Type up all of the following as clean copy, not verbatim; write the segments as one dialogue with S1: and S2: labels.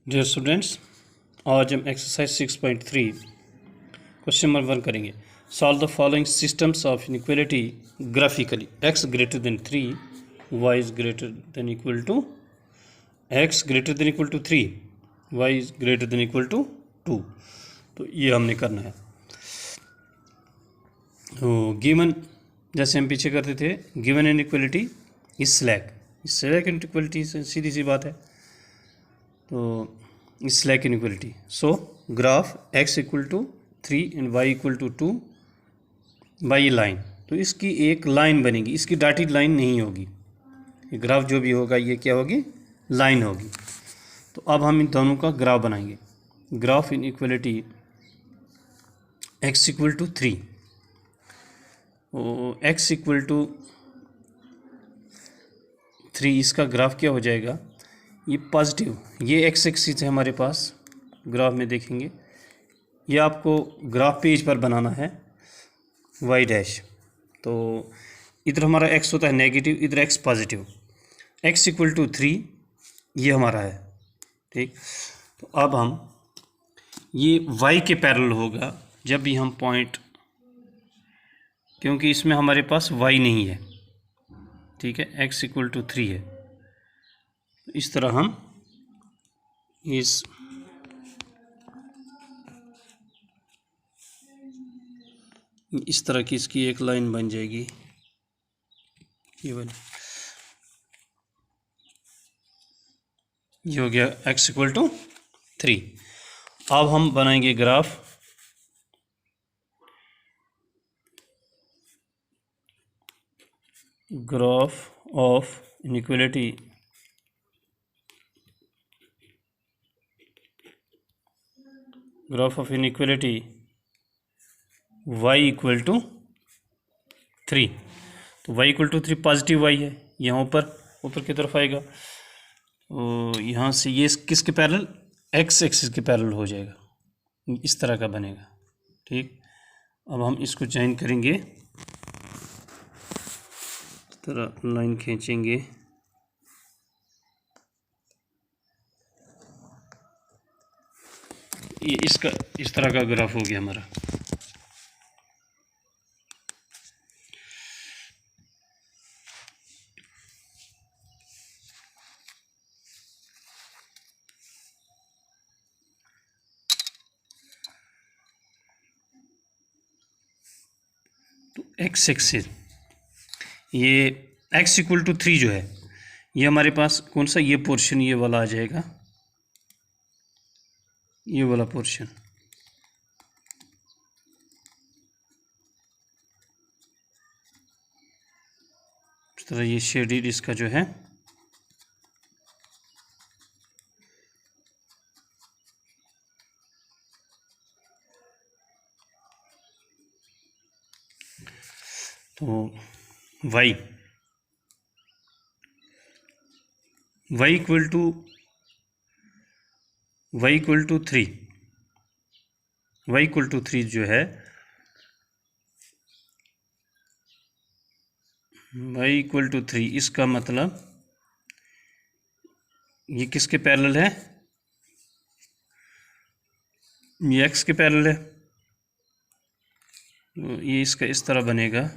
S1: Dear students, आज हम exercise 6.3 question number 1 करेंगे। Solve the following systems of inequality graphically. x greater than 3, y is greater than equal to x greater than equal to 3, y is greater than equal to 2। तो ये हमने करना है। तो given, जैसे हम पीछे करते थे, given inequality is slack inequality से सीधी सी बात है। तो slack inequality, so graph x equal to 3 and y equal to 2 by line. तो इसकी एक लाइन बनेगी, इसकी डॉटेड लाइन नहीं होगी। ये ग्राफ जो भी होगा ये क्या होगी, लाइन होगी। तो अब हम इन दोनों का ग्राफ बनाएंगे। Graph inequality x equal to 3, x equal to 3, इसका ग्राफ क्या हो जाएगा, ये पॉजिटिव, ये एक्स एक्सिस है हमारे पास, ग्राफ में देखेंगे। ये आपको ग्राफ पेज पर बनाना है वाई डैश। तो इधर हमारा एक्स होता है नेगेटिव, इधर X positive. X equal to 3 ये हमारा है, ठीक। तो अब हम ये वाई के पैरेलल होगा जब भी हम पॉइंट, क्योंकि इसमें हमारे पास वाई नहीं है, ठीक है, एक्स इक्वल टू 3 है। इस तरह हम इस तरह की इसकी एक लाइन बन जाएगी, ये वाली। ये हो गया x इक्वल टू 3। अब हम बनाएंगे graph of inequality y equal to 3। तो y equal to 3 positive y है, यहाँ ऊपर की तरफ आएगा। तो यहाँ से ये किसके पैरेलल, x एक्सिस के पैरेलल हो जाएगा, इस तरह का बनेगा, ठीक। अब हम इसको चेंज करेंगे, इस तरह लाइन खींचेंगे, ये इसका इस तरह का ग्राफ हो गया हमारा। तो एक्स एक्सिस, ये x इक्वल टू 3 जो है, ये हमारे पास कौन सा, ये पोर्शन, ये वाला आ जाएगा, ये वाला पोर्शन। इस तरह ये शेडेड इसका जो है, तो y equal to 3, y equal to 3 जो है, y इक्वल टू 3, इसका मतलब ये किसके पैरेलल है, ये x के पैरेलल है। तो ये इसका इस तरह बनेगा,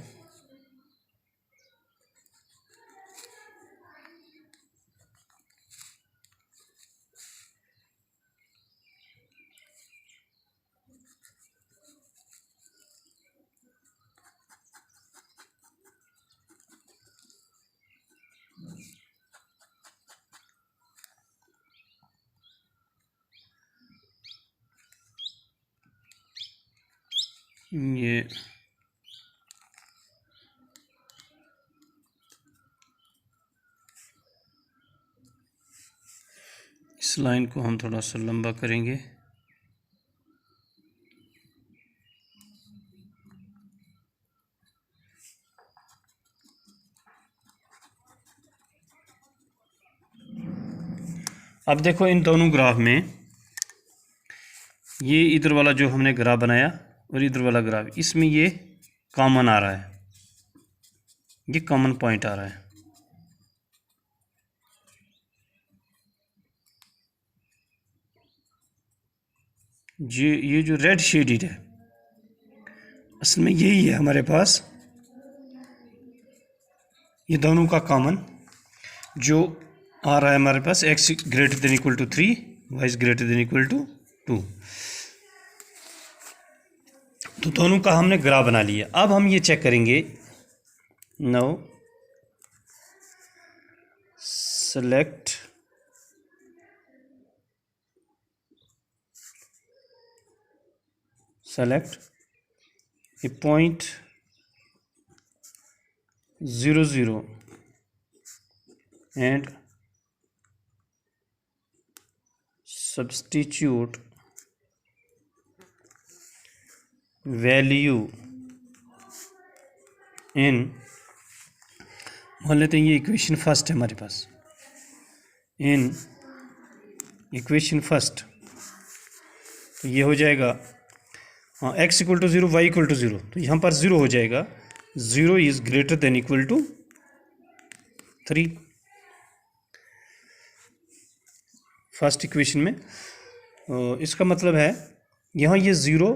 S1: ये इस लाइन को हम थोड़ा सा लंबा करेंगे, अब देखो इन दोनों ग्राफ में, ये इधर वाला जो हमने ग्राफ बनाया और इधर वाला ग्राफ, इसमें ये कॉमन आ रहा है, ये कॉमन पॉइंट आ रहा है। ये जो रेड शेडेड है असल में यही है हमारे पास, ये दोनों का कॉमन जो आ रहा है हमारे पास, x greater than equal to 3, y is greater than equal to 2। तो दोनों का हमने ग्राफ बना लिया। अब हम ये चेक करेंगे, now select a point 0 0 and substitute value in, मान लेते हैं ये इक्वेशन फर्स्ट है हमारे पास, इन इक्वेशन फर्स्ट तो ये हो जाएगा x equal to 0, y equal to 0, तो यहाँ पर 0 हो जाएगा, 0 is greater than equal to 3 first equation में। इसका मतलब है यहाँ ये 0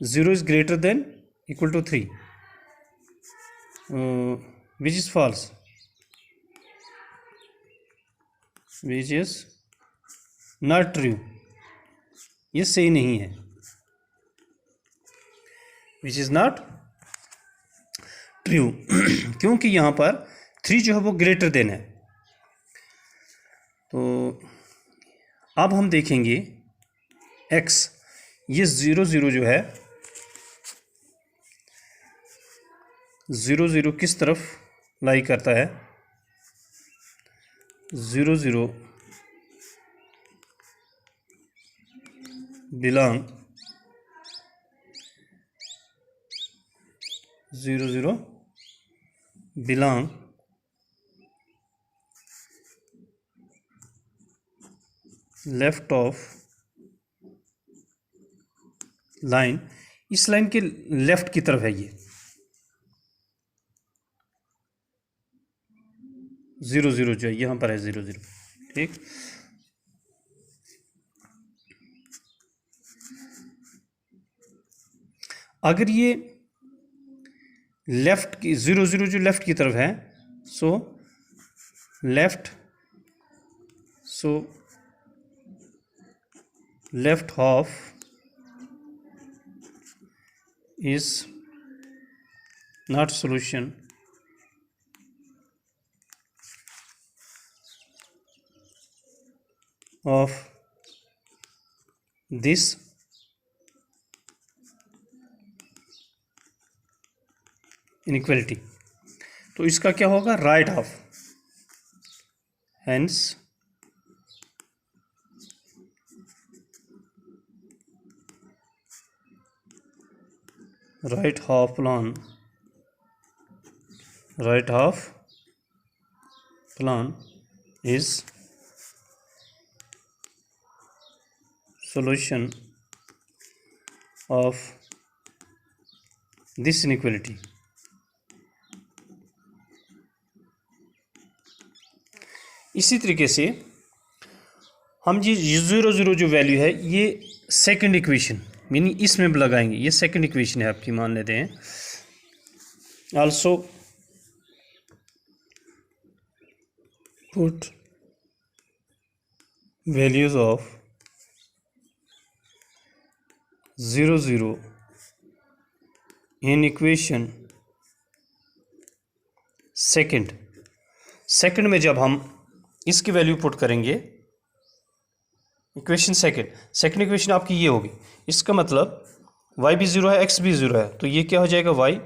S1: is greater than equal to 3, which is false, which is not true, ये सही नहीं है, विच इज़ नॉट ट्रू क्योंकि यहाँ पर 3 जो है वो ग्रेटर देन है। तो अब हम देखेंगे x, ये 0 0 जो है 0 0 किस तरफ लाई करता है, 0 0 belong 0 0 belong left of line, इस लाइन के लेफ्ट की तरफ है ये 0 0 जो है यहाँ पर है 0 0, ठीक। अगर ये लेफ्ट की 0 0 जो लेफ्ट की तरफ है, so left half is not solution of this inequality, तो इसका क्या होगा, right half, hence right half plan is solution of this inequality। इसी तरीके से हम जी 0 0 जो वैल्यू है ये सेकंड इक्वेशन मीनिंग इसमें लगाएंगे, ये सेकंड इक्वेशन है आपकी, मान लेते हैं। Also put values of 0 0 in equation second में जब हम इसकी वैल्यू पुट करेंगे, इक्वेशन सेकंड इक्वेशन आपकी ये होगी, इसका मतलब y भी 0 है x भी 0 है, तो ये क्या हो जाएगा, y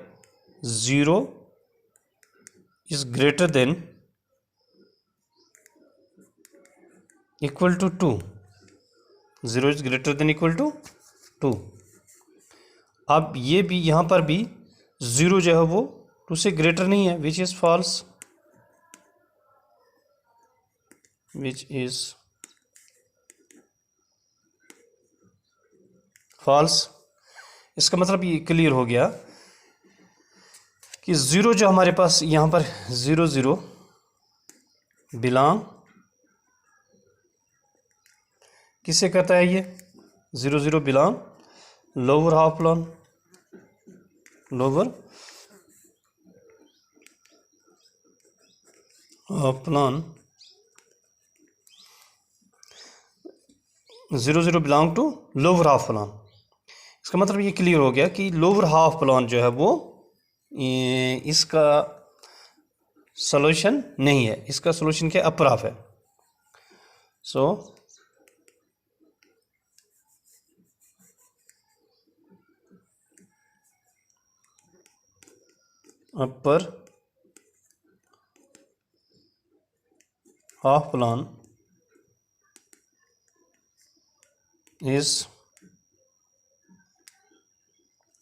S1: 0 is greater than equal to 2, 0 is greater than equal to 2। अब ये भी यहाँ पर भी 0 जो है वो 2 से ग्रेटर नहीं है, which is false, which is false. इसका मतलब ये क्लियर हो गया कि 0 जो हमारे पास यहाँ पर 0 0 बिलोंग किससे करता है, ये 0 0 belong lower half plan, lower half plan, 0 0 belong to lower half plan। इसका मतलब ये क्लियर हो गया कि लोअर हाफ प्लान जो है वो इसका सॉल्यूशन नहीं है, इसका सॉल्यूशन क्या अपर हाफ है। So upper half plane is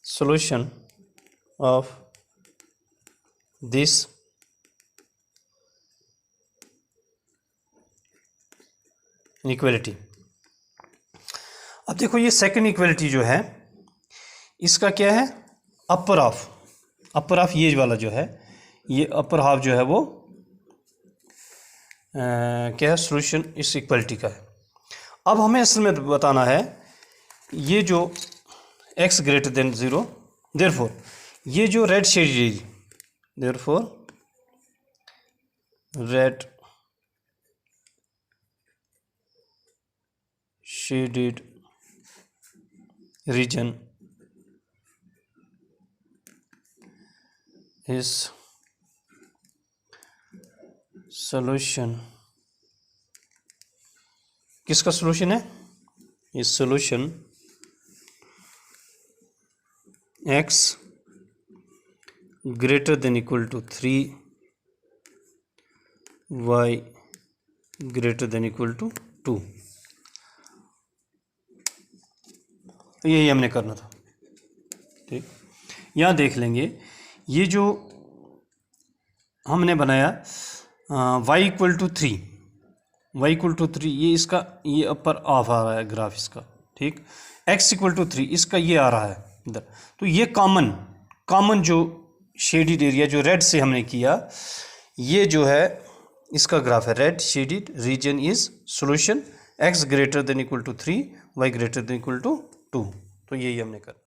S1: solution of this equality. अब देखो ये सेकंड इक्वलिटी जो है इसका क्या है, अपर हाफ। अपर हाफ ये वाला जो है, ये अपर हाफ जो है वो क्या है, सोल्यूशन इस इक्वलिटी का है। अब हमें असल में बताना है ये जो x ग्रेटर देन 0, देयरफॉर ये जो red shaded, therefore red shaded region is solution, किसका सॉल्यूशन है, is solution x greater than equal to 3, y greater than equal to 2। तो यही हमने करना था। ठीक, यहाँ देख लेंगे ये जो हमने बनाया y equal to 3, y equal to 3, ये इसका ये अपर हाफ आ रहा है ग्राफ इसका। ठीक, x इक्वल टू 3 इसका ये आ रहा है इधर। तो ये कॉमन जो शेडिड एरिया जो रेड से हमने किया, ये जो है इसका ग्राफ है। Red shaded region is solution x greater than equal to 3, y greater than equal to 2। तो यही हमने कर